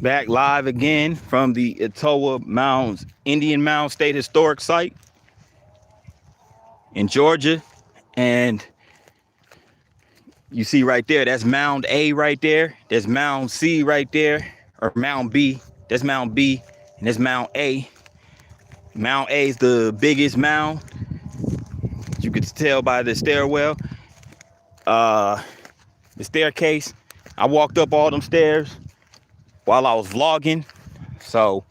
Back live again from the Etowah Mounds, Indian Mound State Historic Site in Georgia. And you see right there, that's Mound A right there. There's Mound C right there, or Mound B. That's Mound B, and that's Mound A. Mound A is the biggest mound. You could tell by the stairwell. The staircase. I walked up all them stairs while I was vlogging. So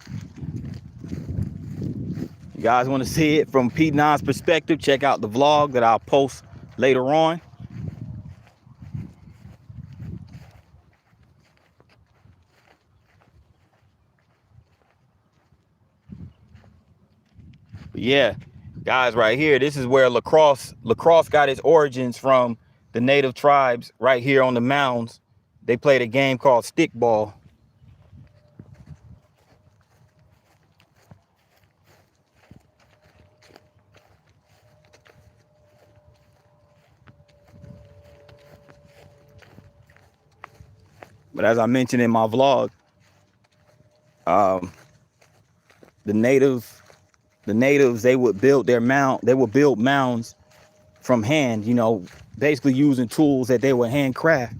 you guys want to see it from P9's perspective, check out the vlog that I'll post later on. But yeah, guys, right here, this is where lacrosse got its origins from. The native tribes right here on the mounds. They played a game called stickball. But as I mentioned in my vlog, the natives, they would build their mound. They would build mounds from hand, you know, basically using tools that they would handcraft.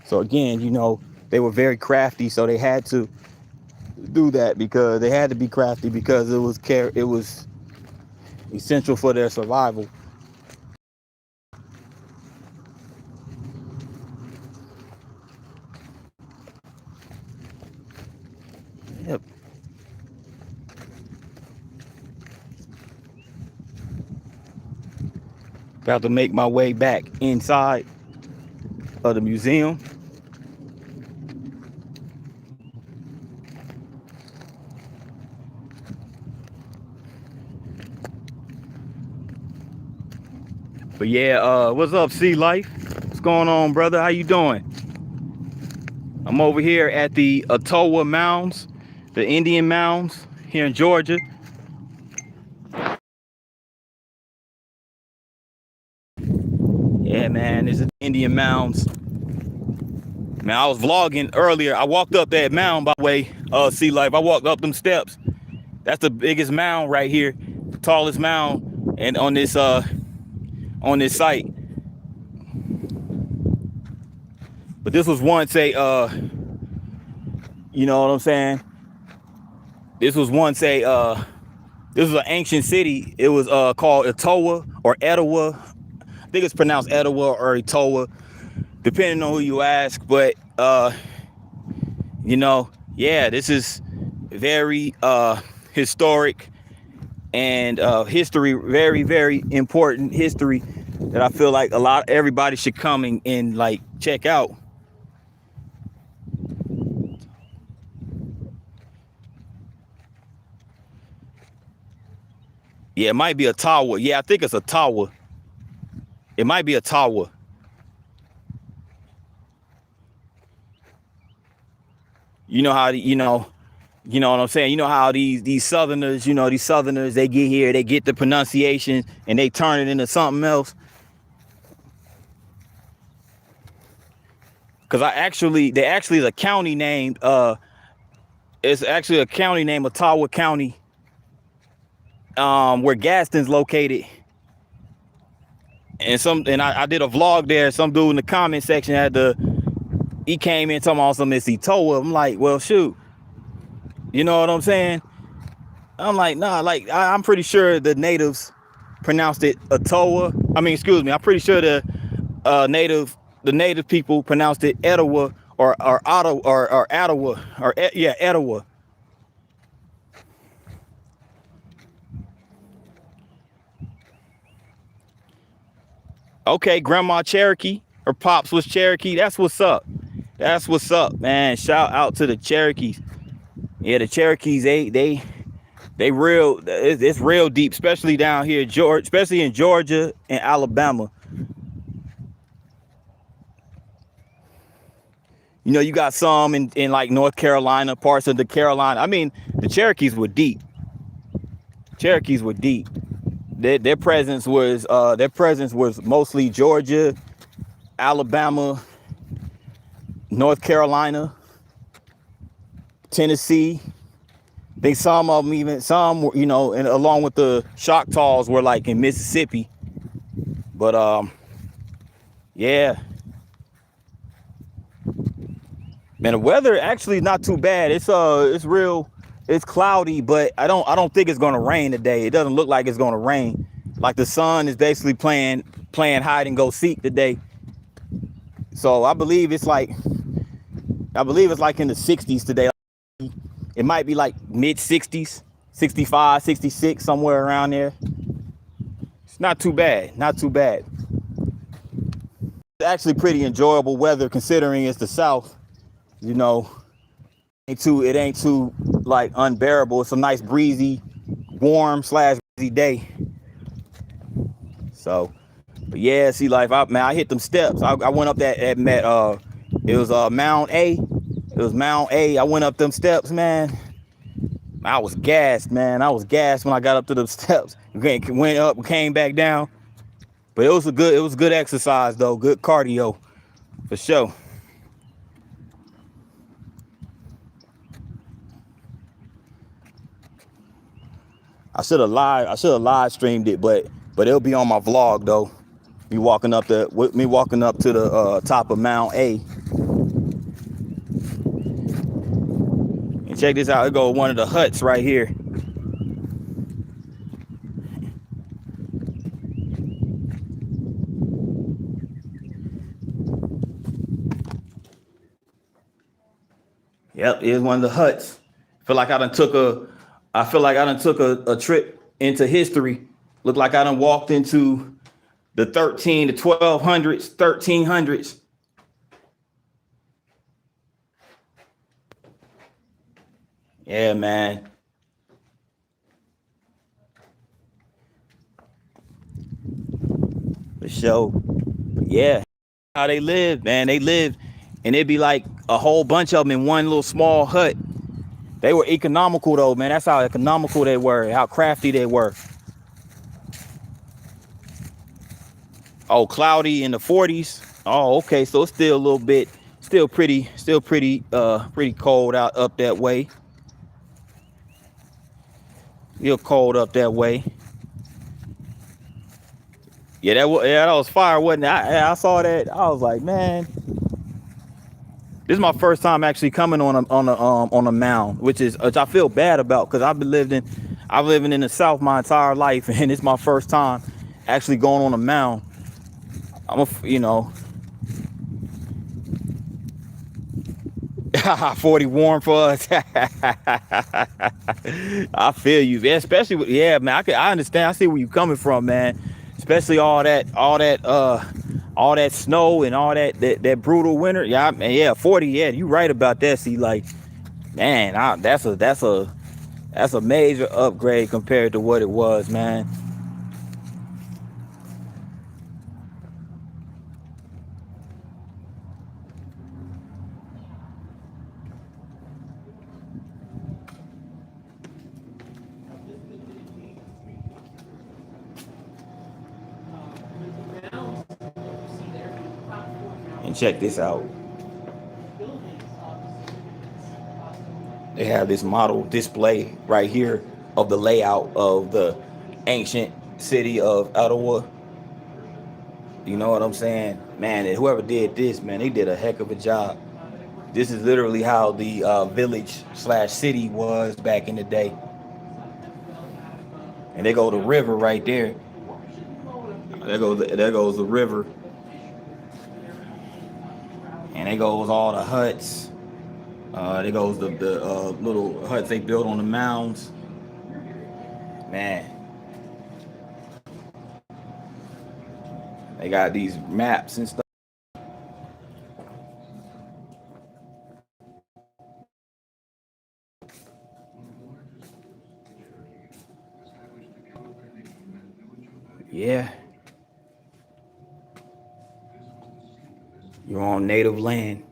So again, you know, they were very crafty, so they had to do that because they had to be crafty because it was essential for their survival. Yep. About to make my way back inside of the museum. But yeah, what's up, Sea Life? What's going on, brother? How you doing? I'm over here at the Etowah Mounds, the Indian Mounds here in Georgia. Yeah, man, this is Indian Mounds. Man, I was vlogging earlier. I walked up that mound, by the way, Sea Life. I walked up them steps. That's the biggest mound right here, the tallest mound, and on this site. But this was once a, you know what I'm saying? This was once a, this was an ancient city. It was called Etowah or Etowah. I think it's pronounced Etowah or Etowah, depending on who you ask. But, you know, yeah, this is very historic and history, very, very important history that I feel like everybody should come and like check out. Yeah, it might be a tower. Yeah, I think it's a tower. It might be a tower. You know how, you know what I'm saying? You know how these Southerners, they get here, they get the pronunciation and they turn it into something else. Cause they actually is a county named, it's actually a county named Etowah County, where Gaston's located. And I did a vlog there. Some dude in the comment section he came in talking about some Etowah. I'm like, well, shoot. You know what I'm saying? I'm like, nah, like I'm pretty sure the natives pronounced it Etowah. I mean, excuse me. I'm pretty sure the native people pronounced it Etowah or Ottawa or Etowah or yeah, Etowah. Okay, Grandma Cherokee, her pops was Cherokee. That's what's up. That's what's up, man. Shout out to the Cherokees. Yeah, the Cherokees, they real. It's real deep, especially down here, especially in Georgia and Alabama. You know, you got some in like North Carolina, parts of the Carolina. I mean, the Cherokees were deep. Cherokees were deep. Their presence was mostly Georgia, Alabama, North Carolina. Tennessee. I think some of them even you know, and along with the Choctaws were like in Mississippi. But yeah, man, the weather actually not too bad. It's real. It's cloudy, but I don't think it's gonna rain today. It doesn't look like it's gonna rain. Like the sun is basically playing hide and go seek today. So I believe it's like in the 60s today. It might be like mid 60s, 65, 66, somewhere around there. It's not too bad. Not too bad. It's actually pretty enjoyable weather considering it's the South. You know, it ain't too like unbearable. It's a nice breezy, warm / breezy day. So, but yeah, see, like I hit them steps. I went up it was Mound A. It was Mound A. I went up them steps, man. I was gassed, man. I was gassed when I got up to the steps. Went up, came back down. But it was good exercise though. Good cardio, for sure. I should have live streamed it, but it'll be on my vlog though. Me walking up to the top of Mount A. And check this out. It go one of the huts right here. Yep, it's one of the huts. I feel like I done took a trip into history. Look like I done walked into the 1200s, 1300s. Yeah, man. For sure. But yeah, how they live, man. They live, and it'd be like a whole bunch of them in one little small hut. They were economical though, man. That's how economical they were, how crafty they were. Oh, cloudy in the 40s. Oh, okay. So it's still a little bit, pretty cold out up that way. Real cold up that way. Yeah, that was fire, wasn't it? I saw that. I was like, man, this is my first time actually coming on a mound, which I feel bad about because I've living in the South my entire life, and it's my first time actually going on a mound. 40 warm for us. I feel you, man. Especially man. I understand. I see where you're coming from, man. Especially all that snow and all that brutal winter. Yeah, man. Yeah, 40. Yeah, you right about that. See, like, man, that's a major upgrade compared to what it was, man. And check this out. They have this model display right here of the layout of the ancient city of Etowah. You know what I'm saying? Man, whoever did this, man, they did a heck of a job. This is literally how the village / city was back in the day. And they go the river right there. There goes the river. And there goes all the huts. There goes the little huts they built on the mounds. Man. They got these maps and stuff. Yeah. You're on native land.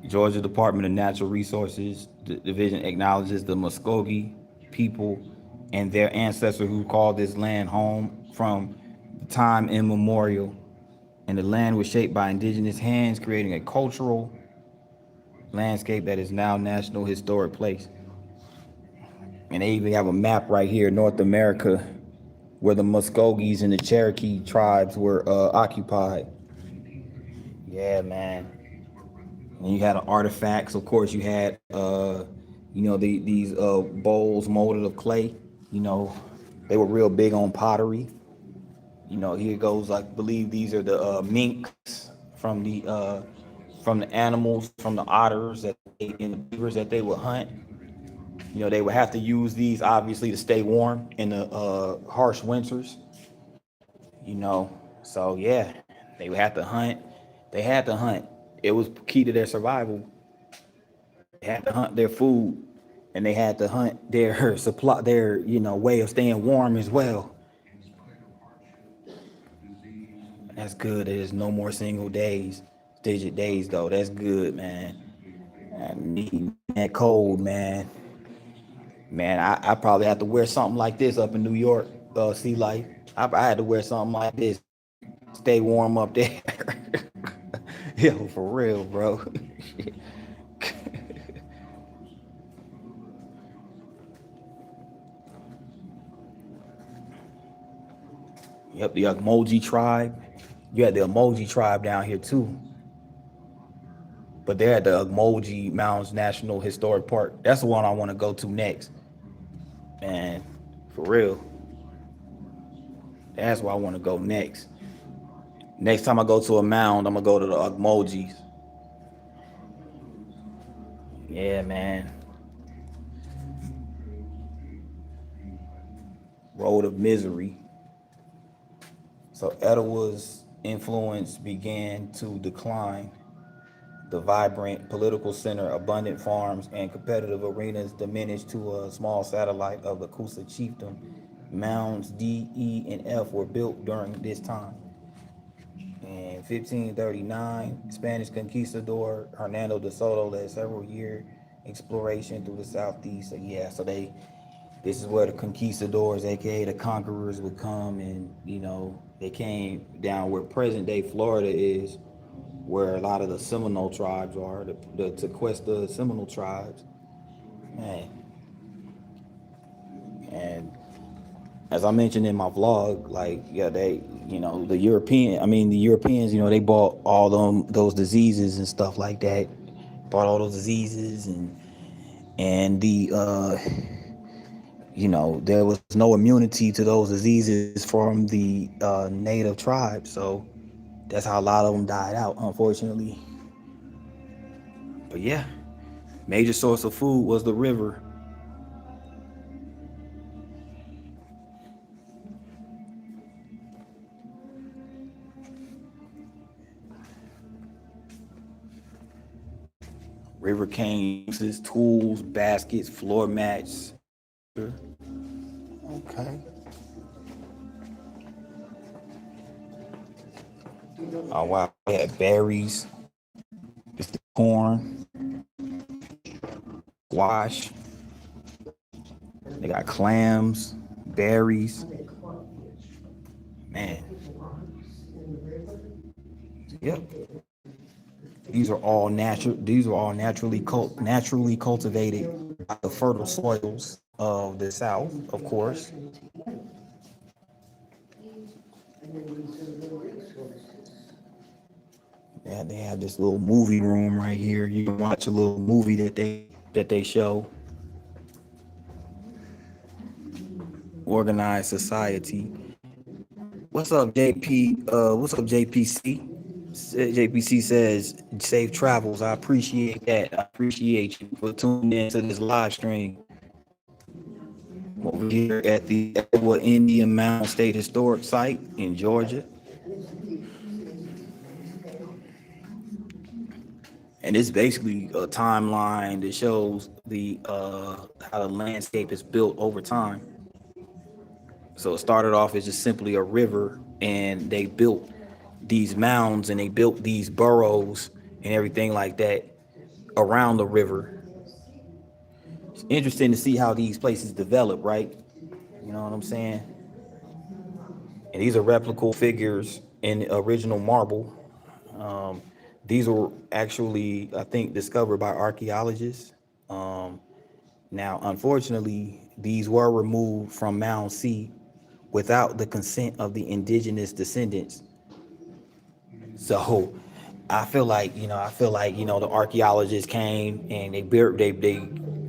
Georgia Department of Natural Resources Division acknowledges the Muskogee people and their ancestors who called this land home from time immemorial. And the land was shaped by indigenous hands, creating a cultural landscape that is now National Historic Place. And they even have a map right here, North America, where the Muskogees and the Cherokee tribes were occupied. Yeah, man. And you had artifacts. Of course, you had these bowls molded of clay. You know, they were real big on pottery. Here goes, I believe these are the minks from the animals, from the otters and the beavers that they would hunt. They would have to use these obviously to stay warm in the harsh winters. So yeah, they would have to hunt. They had to hunt. It was key to their survival. They had to hunt their food, and they had to hunt their supply, their way of staying warm as well. That's good. There's no more single days, digit days though. That's good, man. I need that cold, man. Man, I probably have to wear something like this up in New York, sea life. I had to wear something like this, stay warm up there. Yo, for real, bro. Yep, the Emoji tribe. You had the Emoji tribe down here too, but they're at the Emoji Mounds National Historic Park. That's the one I want to go to next, man. For real, that's where I want to go next. Next time I go to a mound, I'm gonna go to the Emojis. Yeah, man. Road of Misery. So Etowah's influence began to decline. The vibrant political center, abundant farms, and competitive arenas diminished to a small satellite of the Coosa chiefdom. Mounds D, E, and F were built during this time. In 1539, Spanish conquistador Hernando de Soto led several year exploration through the southeast. So yeah, this is where the conquistadors, aka the conquerors, would come, and they came down where present day Florida is, where a lot of the Seminole tribes are, the Tequesta Seminole tribes, man. And as I mentioned in my vlog, like yeah, the Europeans, they bought all those diseases and stuff like that, bought all those diseases and there was no immunity to those diseases from the native tribes, so that's how a lot of them died out, unfortunately. But yeah, major source of food was the river. River cane uses, tools, baskets, floor mats. Okay. Oh wow, they had berries, it's the corn, squash. They got clams, berries. Man, yep. These are all natural. These are all naturally cultivated by the fertile soils of the South, of course. Yeah, they have this little movie room right here. You can watch a little movie that they show. Organized society. What's up, JP? What's up, JPC? JPC says safe travels. I appreciate that. I appreciate you for tuning in to this live stream over here at the Etowah Indian Mound State Historic Site in Georgia. And it's basically a timeline that shows the how the landscape is built over time. So it started off as just simply a river, and they built these mounds and they built these burrows and everything like that around the river. It's interesting to see how these places develop, right? You know what I'm saying? And these are replicable figures in original marble. Um, these were actually, I think, discovered by archaeologists. Um, Now, unfortunately, these were removed from Mound C without the consent of the indigenous descendants. So I feel like, the archaeologists came and they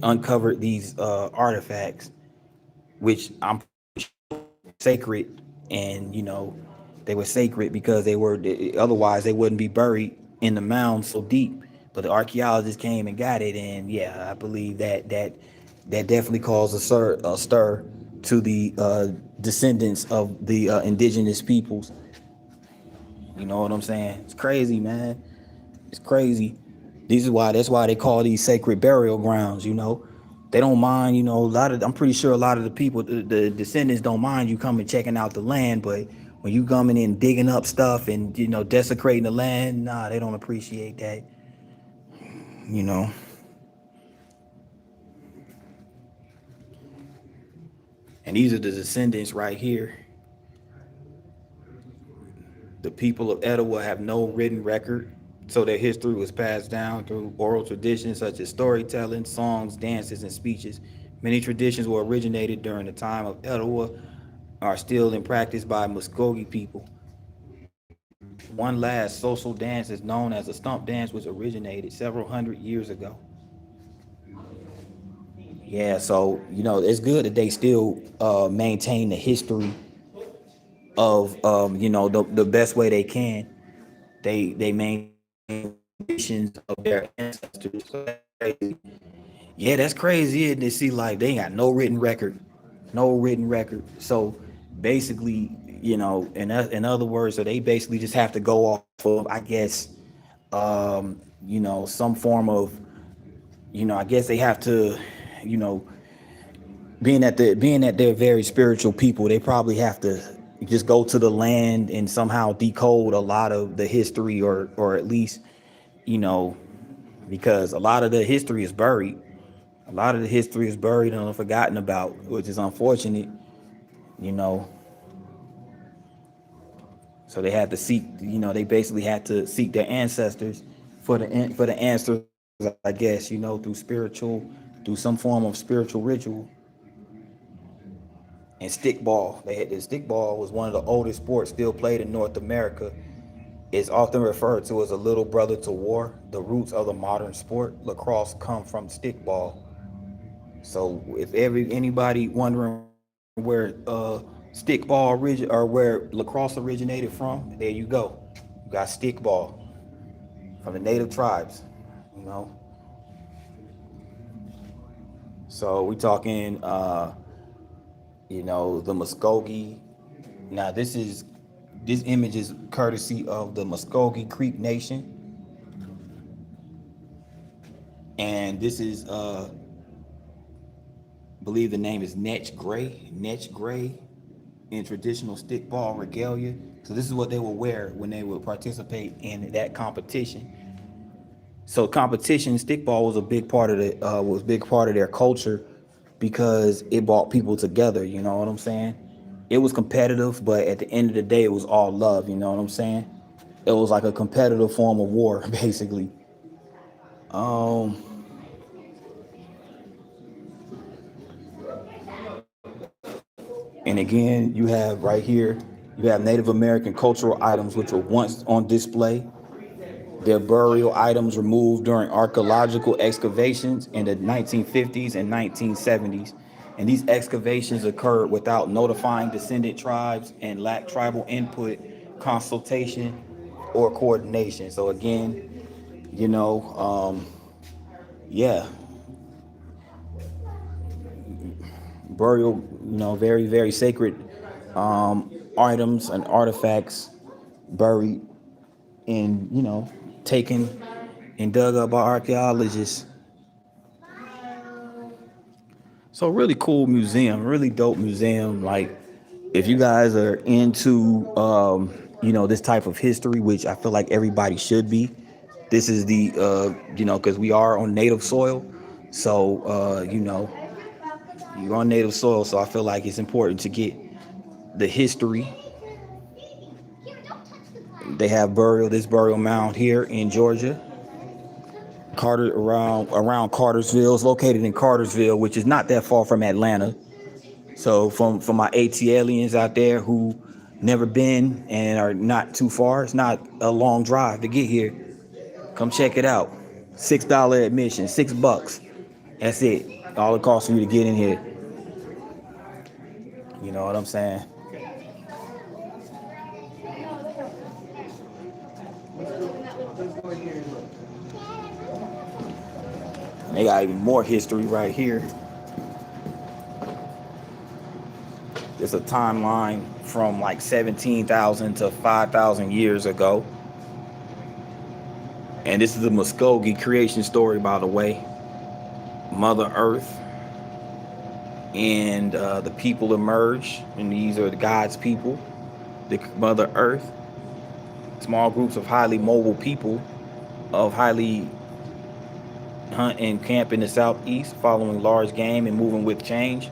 uncovered these artifacts, which I'm sacred, and they were sacred because otherwise they wouldn't be buried in the mound so deep. But the archaeologists came and got it, and yeah, I believe that definitely caused a stir to the descendants of the indigenous peoples. You know what I'm saying? It's crazy, man. It's crazy. That's why they call these sacred burial grounds. They don't mind. I'm pretty sure a lot of the people, the descendants, don't mind you coming checking out the land. But when you coming in digging up stuff and desecrating the land, nah, they don't appreciate that. You know. And these are the descendants right here. The people of Etowah have no written record, so their history was passed down through oral traditions such as storytelling, songs, dances, and speeches. Many traditions were originated during the time of Etowah, are still in practice by Muskogee people. One last social dance is known as the stump dance, which originated several hundred years ago. Yeah, so it's good that they still maintain the history of the best way they can. They maintain traditions of their ancestors. So that's crazy. Yeah, that's crazy, isn't it? See, like they ain't got no written record, no written record. So basically, in other words, so they basically just have to go off of, I guess, some form of, I guess they have to, you know, being that they're very spiritual people, they probably have to just go to the land and somehow decode a lot of the history, or at least, you know, because a lot of the history is buried. A lot of the history is buried and forgotten about, which is unfortunate, you know. So they had to seek, they basically had to seek their ancestors for the answers, I guess, through some form of spiritual ritual. And stickball, the stickball was one of the oldest sports still played in North America. It's often referred to as a little brother to war. The roots of the modern sport lacrosse come from stickball. So if anybody wondering where where lacrosse originated from, there you go. You got stickball from the native tribes. You know. So we talking, the Muskogee. Now this image is courtesy of the Muskogee Creek Nation, and this is I believe the name is Netch Gray in traditional stickball regalia. So this is what they would wear when they would participate in that competition. So competition stickball was a big part of their culture because it brought people together. You know what I'm saying? It was competitive, but at the end of the day, it was all love. You know what I'm saying? It was like a competitive form of war, basically. Um, and again, you have Native American cultural items which were once on display. Their burial items removed during archaeological excavations in the 1950s and 1970s. And these excavations occurred without notifying descendant tribes and lacked tribal input, consultation, or coordination. So again, you know, um, yeah, burial, very, very sacred items and artifacts buried and, taken and dug up by archaeologists. So really cool museum, really dope museum. Like if you guys are into this type of history, which I feel like everybody should be, this is the because we are on native soil. So you're on native soil, so I feel like it's important to get the history They have this burial mound here in Georgia. Around Cartersville. It's located in Cartersville, which is not that far from Atlanta. So for my ATLians out there who never been and are not too far, it's not a long drive to get here. Come check it out. $6 admission, $6. That's it. All it costs for you to get in here. You know what I'm saying? They got even more history right here. It's a timeline from like 17,000 to 5,000 years ago. And this is the Muskogee creation story, by the way. Mother Earth and the people emerge, and these are God's people, the Mother Earth. Small groups of highly mobile people of highly hunt and camp in the southeast, following large game and moving with change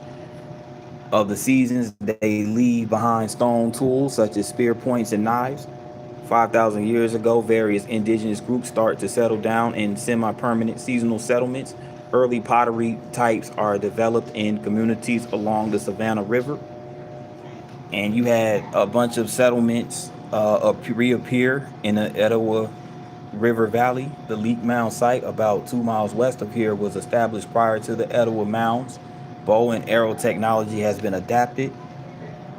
of the seasons. They leave behind stone tools such as spear points and knives. 5,000 years ago, various indigenous groups start to settle down in semi-permanent seasonal settlements. Early pottery types are developed in communities along the Savannah River. And you had a bunch of settlements reappear in the Etowah River Valley. The Leak Mound site, about 2 miles west of here, was established prior to the Etowah Mounds. Bow and arrow technology has been adapted,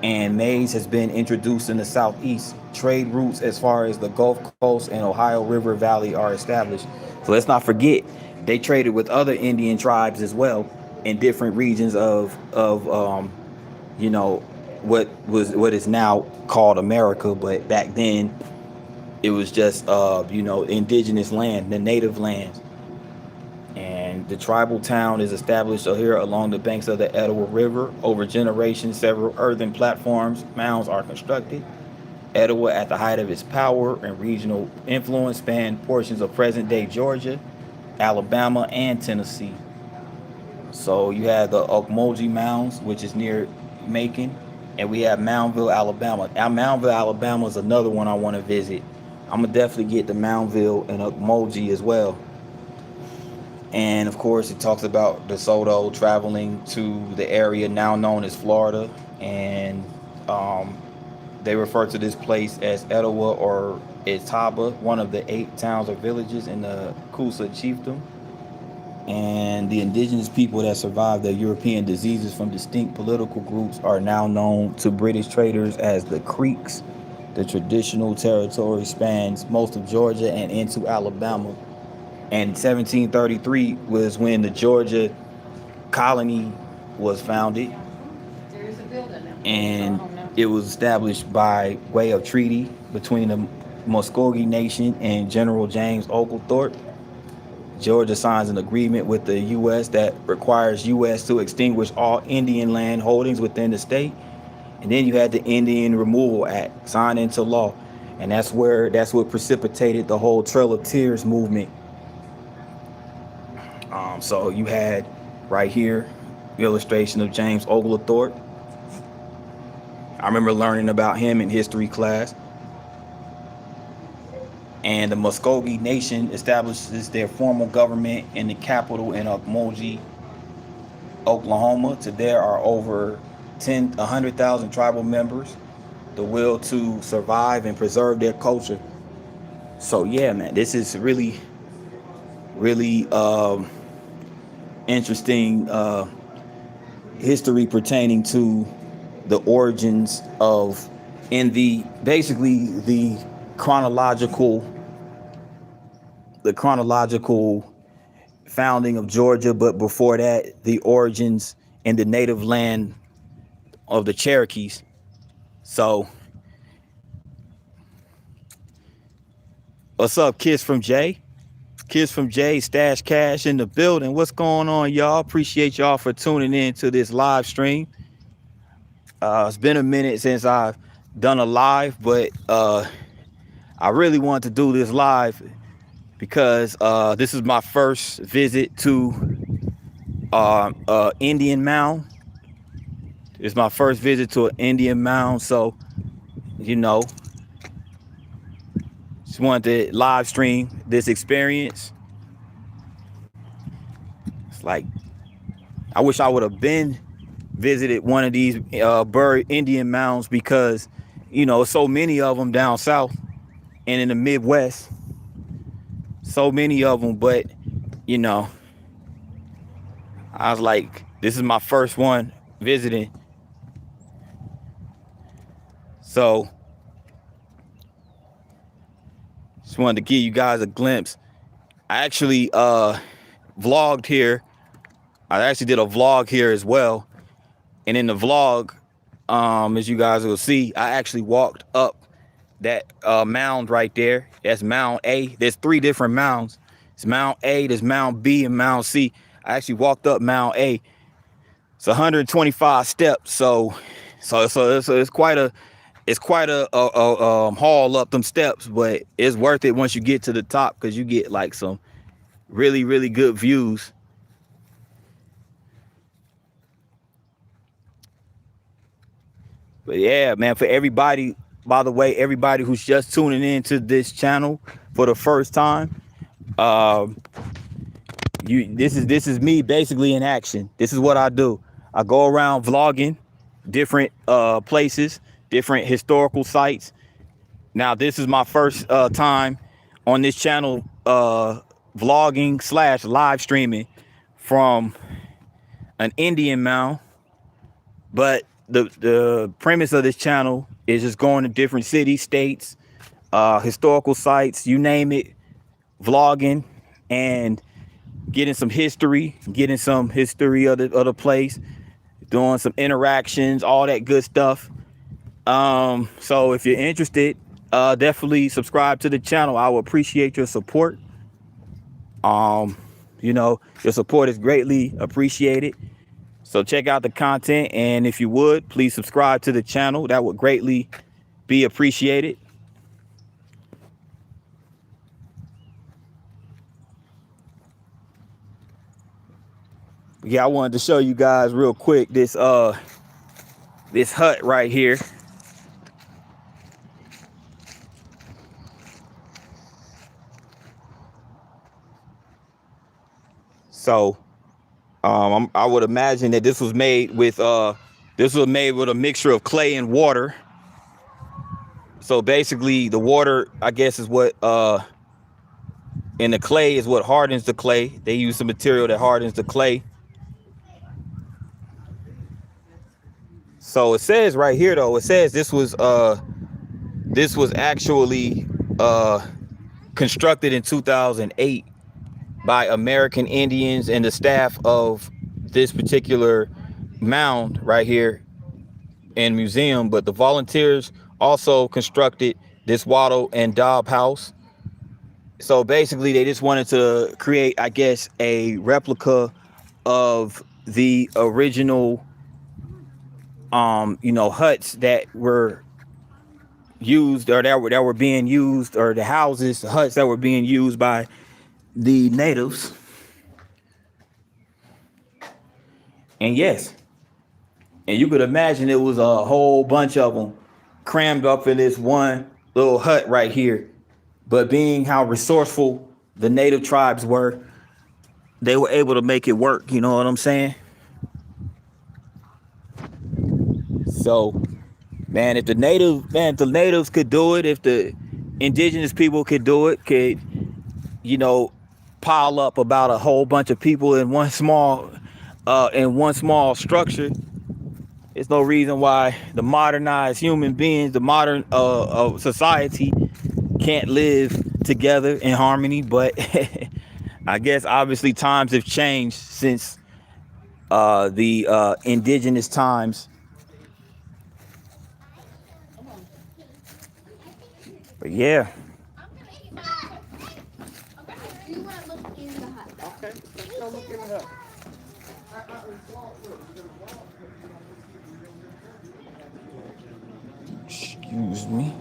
and maize has been introduced in the southeast. Trade routes as far as the Gulf Coast and Ohio River Valley are established. So let's not forget, they traded with other Indian tribes as well in different regions of you know, what is now called America, but back then it was just you know, indigenous land, the native lands. And the tribal town is established here along the banks of the Etowah River. Over generations, several earthen platforms, mounds are constructed. Etowah, at the height of its power and regional influence, spanned portions of present-day Georgia, Alabama, and Tennessee. So you have the Ocmulgee Mounds, which is near Macon, and we have Moundville, Alabama. Now, Moundville, Alabama is another one I want to visit. I'm gonna definitely get to Moundville and Ocmulgee as well. And of course, it talks about DeSoto traveling to the area now known as Florida, and they refer to this place as Etowah or Etowah, one of the 8 towns or villages in the Coosa chiefdom. And the indigenous people that survived the European diseases from distinct political groups are now known to British traders as the Creeks. The traditional territory spans most of Georgia and into Alabama. And 1733 was when the Georgia colony was founded. And it was established by way of treaty between the Muskogee Nation and General James Oglethorpe. Georgia signs an agreement with the U.S. that requires U.S. to extinguish all Indian land holdings within the state. And then you had the Indian Removal Act signed into law. And that's what precipitated the whole Trail of Tears movement. So you had right here illustration of James Oglethorpe. I remember learning about him in history class. And the Muskogee Nation establishes their formal government in the capital in Ocmulgee, Oklahoma. Today are over 100,000 tribal members. The will to survive and preserve their culture. So yeah, man, this is really interesting history pertaining to the origins of, in the basically the chronological founding of Georgia, but before that, the origins in the native land of the Cherokees. So what's up, Kiss from Jay? Kids from Jay, Stash Cash in the building. What's going on, y'all? Appreciate y'all for tuning in to this live stream. It's been a minute since I've done a live, but I really want to do this live because this is my first visit to Indian Mound. It's my first visit to an Indian Mound, so you know, Just wanted to live stream this experience. It's like, I wish I would have been visited one of these buried Indian mounds, because, you know, so many of them down south and in the Midwest. So many of them, but, you know, I was like, this is my first one visiting. So just wanted to give you guys a glimpse. I actually vlogged here. I actually did a vlog here as well. And in the vlog, as you guys will see, I actually walked up that mound right there. That's mound A. There's 3 different mounds. It's mound A, there's mound B, and mound C. I actually walked up mound A. It's 125 steps. So it's quite a haul up them steps, but it's worth it once you get to the top, because you get like some really, really good views. But yeah, man, for everybody, by the way, everybody who's just tuning into this channel for the first time, this is me basically in action. This is what I do. I go around vlogging different places, different historical sites. Now, this is my first time on this channel vlogging / live streaming from an Indian mound. But the premise of this channel is just going to different cities, states, historical sites, you name it, vlogging and getting some history of the place, doing some interactions, all that good stuff. So if you're interested, definitely subscribe to the channel. I will appreciate your support. You know, your support is greatly appreciated. So check out the content, and if you would, please subscribe to the channel. That would greatly be appreciated. Yeah, I wanted to show you guys real quick this hut right here. So I would imagine that this was made with a mixture of clay and water. So basically the water, I guess, is what and the clay is what hardens the clay. They use some material that hardens the clay. So it says right here, though, it says this was actually constructed in 2008 by American Indians and the staff of this particular mound right here and museum. But the volunteers also constructed this wattle and daub house. So basically they just wanted to create, I guess, a replica of the original you know, huts that were used, or that were being used, or the huts that were being used by the natives. And yes, and you could imagine it was a whole bunch of them crammed up in this one little hut right here. But being how resourceful the native tribes were, they were able to make it work. You know what I'm saying? So, man, if the natives could do it, if the indigenous people could do it, you know, pile up about a whole bunch of people in one small structure, there's no reason why the modernized human beings, the modern society, can't live together in harmony. But I guess obviously times have changed since the indigenous times. But yeah. Excuse me.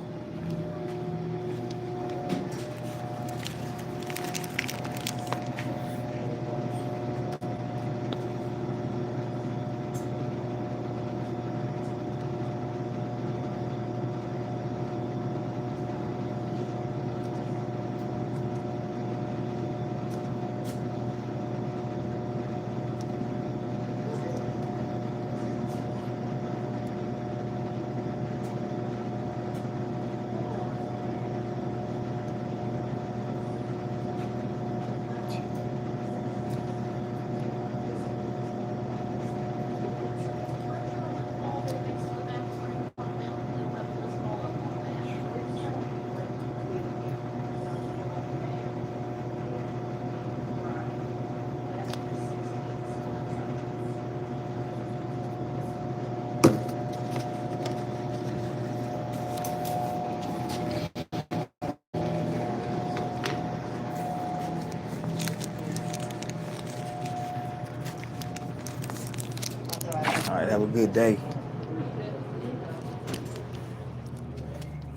right, have a good day.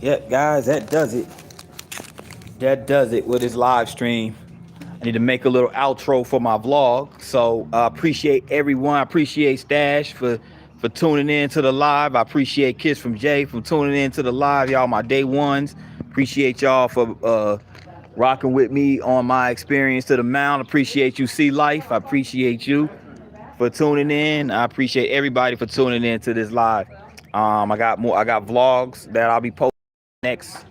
Yep, guys, that does it. That does it with this live stream. I need to make a little outro for my vlog. So I appreciate everyone. I appreciate Stash for tuning in to the live. I appreciate Kiss from Jay for tuning in to the live. Y'all my day ones. Appreciate y'all for rocking with me on my experience to the mound. Appreciate you, See Life. I appreciate you for tuning in. I appreciate everybody for tuning in to this live. I got vlogs that I'll be posting next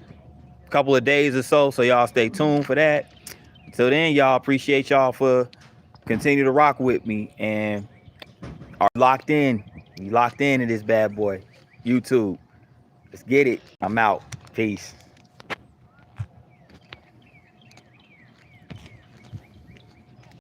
couple of days or so. So y'all stay tuned for that. Till then, y'all, appreciate y'all for continue to rock with me and are locked in. You locked in this bad boy. YouTube. Let's get it. I'm out. Peace.